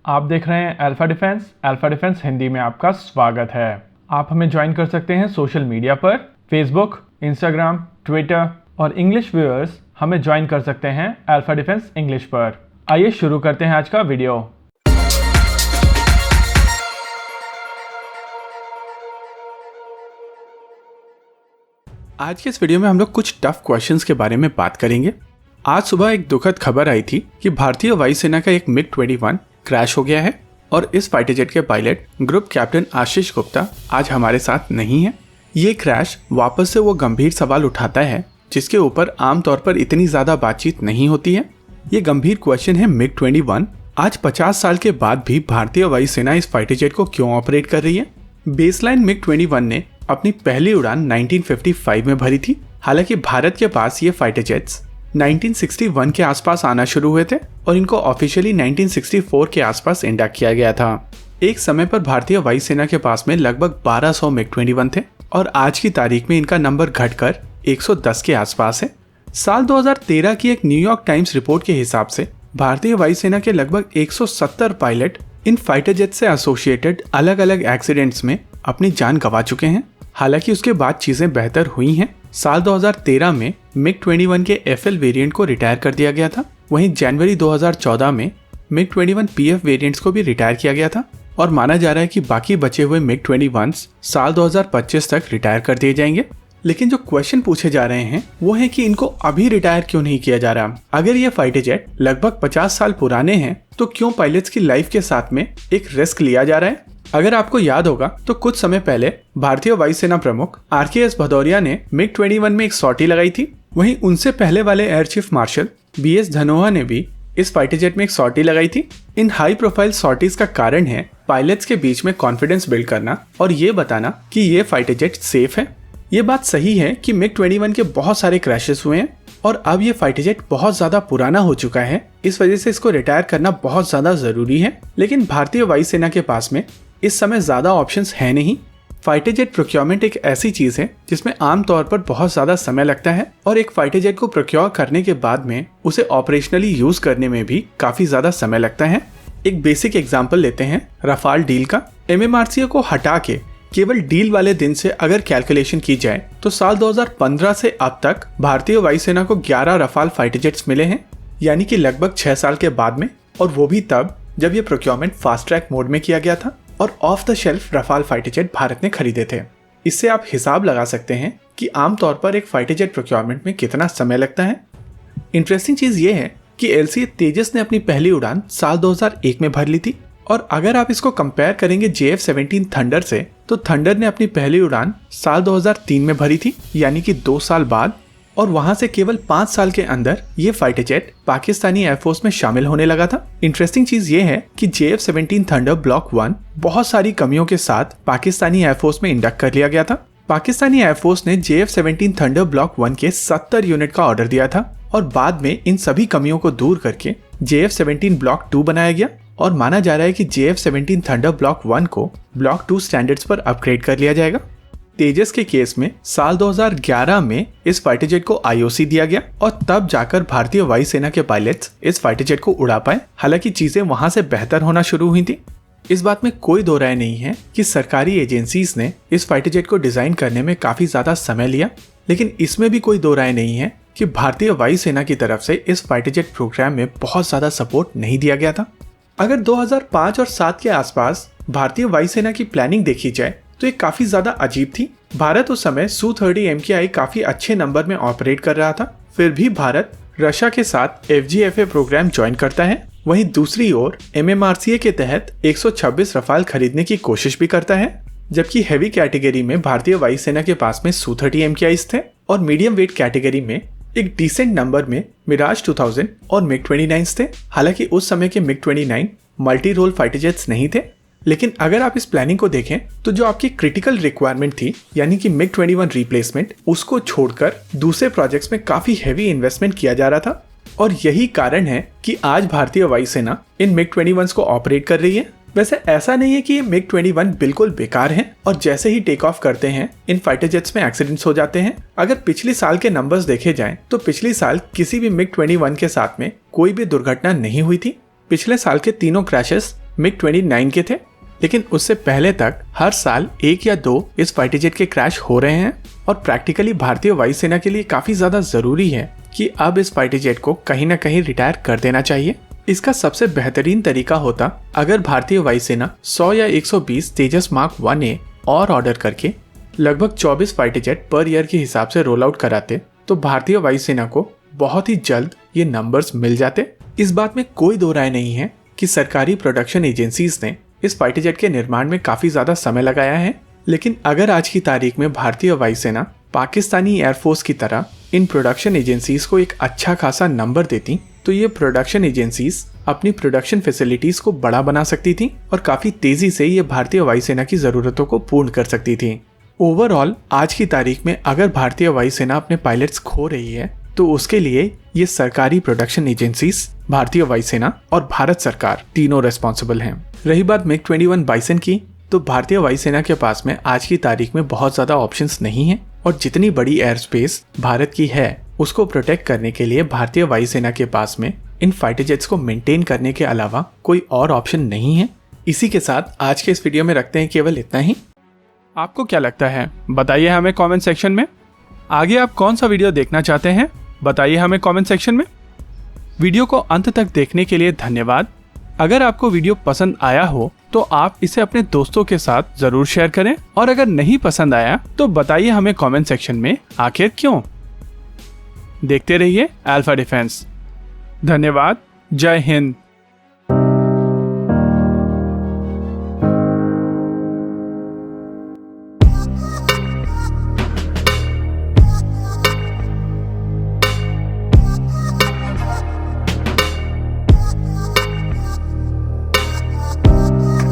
आप देख रहे हैं अल्फा डिफेंस हिंदी में आपका स्वागत है। आप हमें ज्वाइन कर सकते हैं सोशल मीडिया पर, फेसबुक, इंस्टाग्राम, ट्विटर और इंग्लिश व्यूअर्स हमें ज्वाइन कर सकते हैं अल्फा डिफेंस इंग्लिश पर। आइए शुरू करते हैं आज का वीडियो। आज के इस वीडियो में हम लोग कुछ टफ क्वेश्चंस के बारे में बात करेंगे। आज सुबह एक दुखद खबर आई थी कि भारतीय वायुसेना का एक MiG-21 क्रैश हो गया है और इस फाइटर जेट के pilot group captain Ashish Gupta आज हमारे साथ नहीं है। ये क्रैश वापस से वो गंभीर सवाल उठाता है जिसके ऊपर आमतौर पर इतनी ज्यादा बातचीत नहीं होती है। ये गंभीर क्वेश्चन है MiG-21 आज 50 साल के बाद भी भारतीय वायुसेना इस फाइटर जेट को क्यों ऑपरेट कर रही है। बेसलाइन MiG-21 ने अपनी पहली उड़ान 1955 में भरी थी। हालांकि भारत के पास ये फाइटर जेट्स 1961 के आसपास आना शुरू हुए थे और इनको ऑफिशियली 1964 के आसपास इंडक्ट किया गया था। एक समय पर भारतीय वायुसेना के पास में लगभग 1200 MiG-21 थे और आज की तारीख में इनका नंबर घटकर 110 के आसपास है। साल 2013 की एक न्यूयॉर्क टाइम्स रिपोर्ट के हिसाब से भारतीय वायुसेना के लगभग 170 पायलट इन फाइटर जेट से एसोसिएटेड अलग अलग एक्सीडेंट्स में अपनी जान गंवा चुके हैं। हालांकि उसके बाद चीजें बेहतर हुई हैं। साल 2013 में MiG-21 के FL वेरिएंट को रिटायर कर दिया गया था। वहीं जनवरी 2014 में MiG-21 PF वेरिएंट्स को भी रिटायर किया गया था और माना जा रहा है कि बाकी बचे हुए MiG-21 साल 2025 तक रिटायर कर दिए जाएंगे। लेकिन जो क्वेश्चन पूछे जा रहे हैं वो है कि इनको अभी रिटायर क्यों नहीं किया जा रहा। अगर ये फाइटर जेट लगभग 50 साल पुराने हैं तो क्यों पायलट्स की लाइफ के साथ में एक रिस्क लिया जा रहा है। अगर आपको याद होगा तो कुछ समय पहले भारतीय वायुसेना प्रमुख RKS भदौरिया ने MiG-21 में एक सॉर्टी लगाई थी। वहीं उनसे पहले वाले air chief marshal BS Dhanoa ने भी इस फाइटर जेट में एक सॉर्टी लगाई थी। इन हाई प्रोफाइल सॉर्टीज का कारण है पायलट्स के बीच में कॉन्फिडेंस बिल्ड करना और ये बताना कि ये फाइटर जेट सेफ है। ये बात सही है कि MiG-21 के बहुत सारे क्रैशेस हुए हैं और अब ये फाइटर जेट बहुत ज्यादा पुराना हो चुका है। इस वजह से इसको रिटायर करना बहुत ज्यादा जरूरी है। लेकिन भारतीय वायुसेना के पास में इस समय ज्यादा ऑप्शंस है नहीं। फाइटर जेट प्रोक्योरमेंट एक ऐसी चीज है जिसमें आमतौर पर बहुत ज्यादा समय लगता है और एक फाइटर जेट को प्रोक्योर करने के बाद में उसे ऑपरेशनली यूज करने में भी काफी ज्यादा समय लगता है। एक बेसिक एग्जांपल लेते हैं रफाल डील का। MMRCA को हटा के केवल डील वाले दिन से अगर कैलकुलेशन की जाए तो साल 2015 से अब तक भारतीय वायुसेना को 11 रफाल फाइटर जेट्स मिले हैं, यानी कि लगभग 6 साल के बाद में, और वो भी तब जब ये प्रोक्योरमेंट फास्ट ट्रैक मोड में किया गया था और of the shelf Rafale fighter jet Bharat ने खरीदे थे। इससे आप हिसाब लगा सकते हैं कि आमतौर पर एक फाइटर जेट प्रोक्योरमेंट में कितना समय लगता है। इंटरेस्टिंग चीज ये है कि LCA तेजस ने अपनी पहली उड़ान साल 2001 में भर ली थी और अगर आप इसको कंपेयर करेंगे JF-17 थंडर से तो थंडर ने अपनी पहली उड़ान साल 2003 में भरी थी, यानी कि 2 साल बाद, और वहां से केवल 5 साल के अंदर ये फाइटर जेट पाकिस्तानी एयरफोर्स में शामिल होने लगा था। इंटरेस्टिंग चीज ये है कि JF-17 थंडर ब्लॉक 1 बहुत सारी कमियों के साथ पाकिस्तानी एयरफोर्स में इंडक्ट कर लिया गया था। पाकिस्तानी एयरफोर्स ने JF-17 थंडर ब्लॉक 1 के 70 यूनिट का ऑर्डर दिया था और बाद में इन सभी कमियों को दूर करके JF-17 ब्लॉक 2 बनाया गया और माना जा रहा है कि JF-17 थंडर ब्लॉक 1 को ब्लॉक 2 स्टैंडर्ड्स पर अपग्रेड कर लिया जाएगा। तेजस के केस में साल 2011 में इस फाइटर जेट को IOC दिया गया और तब जाकर भारतीय वायुसेना के पायलट्स इस फाइटर जेट को उड़ा पाए। हालांकि चीजें वहां से बेहतर होना शुरू हुई थी। इस बात में कोई दो राय नहीं है कि सरकारी एजेंसीज ने इस फाइटर जेट को डिजाइन करने में काफी ज्यादा समय लिया, लेकिन इसमें भी कोई दो राय नहीं है कि भारतीय वायुसेना की तरफ से इस फाइटर जेट प्रोग्राम में बहुत ज्यादा सपोर्ट नहीं दिया गया था। अगर 2005 और 7 के आसपास भारतीय वायुसेना की प्लानिंग देखी जाए तो ये काफी ज्यादा अजीब थी। भारत उस समय Su-30 MKI काफी अच्छे नंबर में ऑपरेट कर रहा था। फिर भी भारत रशिया के साथ FGFA प्रोग्राम ज्वाइन करता है। वहीं दूसरी ओर MMRCA के तहत 126 रफाल खरीदने की कोशिश भी करता है, जबकि हेवी कैटेगरी में भारतीय वायुसेना के पास में Su-30 MKIs थे और मीडियम वेट कैटेगरी में एक डिसेंट नंबर में मिराज 2000 और MiG-29 थे। हालांकि उस समय के MiG-29 multi role fighter jets नहीं थे। लेकिन अगर आप इस प्लानिंग को देखें तो जो आपकी क्रिटिकल रिक्वायरमेंट थी, यानी कि MiG-21 रिप्लेसमेंट, उसको छोड़कर दूसरे प्रोजेक्ट्स में काफी हैवी इन्वेस्टमेंट किया जा रहा था और यही कारण है कि आज भारतीय वायुसेना इन MiG-21 को ऑपरेट कर रही है। वैसे ऐसा नहीं है कि ये MiG-21 बिल्कुल बेकार हैं और जैसे ही टेक ऑफ करते हैं इन फाइटर जेट्स में एक्सीडेंट्स हो जाते हैं। अगर पिछले साल के नंबर्स देखे जाएं तो पिछले साल किसी भी MiG-21 के साथ में कोई भी दुर्घटना नहीं हुई थी। पिछले साल के तीनों क्रैशेस मिग 29 के थे, लेकिन उससे पहले तक हर साल 1 या 2 इस फाइटर जेट के क्रैश हो रहे हैं और प्रैक्टिकली भारतीय वायुसेना के लिए काफी ज्यादा जरूरी है कि अब इस फाइटर जेट को कहीं ना कहीं रिटायर कर देना चाहिए। इसका सबसे बेहतरीन तरीका होता अगर भारतीय वायुसेना 100 या 120 तेजस मार्क 1A और ऑर्डर करके लगभग 24 फाइटर जेट पर ईयर के हिसाब से रोल आउट कराते, तो भारतीय वायुसेना को बहुत ही जल्द ये नंबर्स मिल जाते। इस बात में कोई दो राय नहीं है कि सरकारी प्रोडक्शन एजेंसीज ने इस फाइटर जेट के निर्माण में काफी ज्यादा समय लगाया है, लेकिन अगर आज की तारीख में भारतीय वायुसेना पाकिस्तानी एयरफोर्स की तरह इन प्रोडक्शन एजेंसीज को एक अच्छा खासा नंबर देती, तो ये प्रोडक्शन एजेंसीज अपनी प्रोडक्शन फैसिलिटीज को बड़ा बना सकती थी और काफी तेजी से ये भारतीय वायुसेना की जरूरतों को पूर्ण कर सकती थी। ओवरऑल आज की तारीख में अगर भारतीय वायुसेना अपने पायलट्स खो रही है, तो उसके लिए ये सरकारी प्रोडक्शन एजेंसीज, भारतीय वायुसेना और भारत सरकार तीनों रेस्पॉन्सिबल हैं। रही बात मिग 21 बाइसन की, तो भारतीय वायुसेना के पास में आज की तारीख में बहुत ज्यादा ऑप्शंस नहीं है और जितनी बड़ी एयर स्पेस भारत की है उसको प्रोटेक्ट करने के लिए भारतीय वायुसेना के पास में इन फाइटर जेट्स को मेंटेन करने के अलावा कोई और ऑप्शन नहीं है। इसी के साथ आज के इस वीडियो में रखते हैं केवल इतना ही। आपको क्या लगता है बताइए हमें कमेंट सेक्शन में। आगे आप कौन सा वीडियो देखना चाहते हैं बताइए हमें कमेंट सेक्शन में। वीडियो को अंत तक देखने के लिए धन्यवाद। अगर आपको वीडियो पसंद आया हो तो आप इसे अपने दोस्तों के साथ जरूर शेयर करें, और अगर नहीं पसंद आया तो बताइए हमें कमेंट सेक्शन में आखिर क्यों। देखते रहिए अल्फा डिफेंस। धन्यवाद। जय हिंद।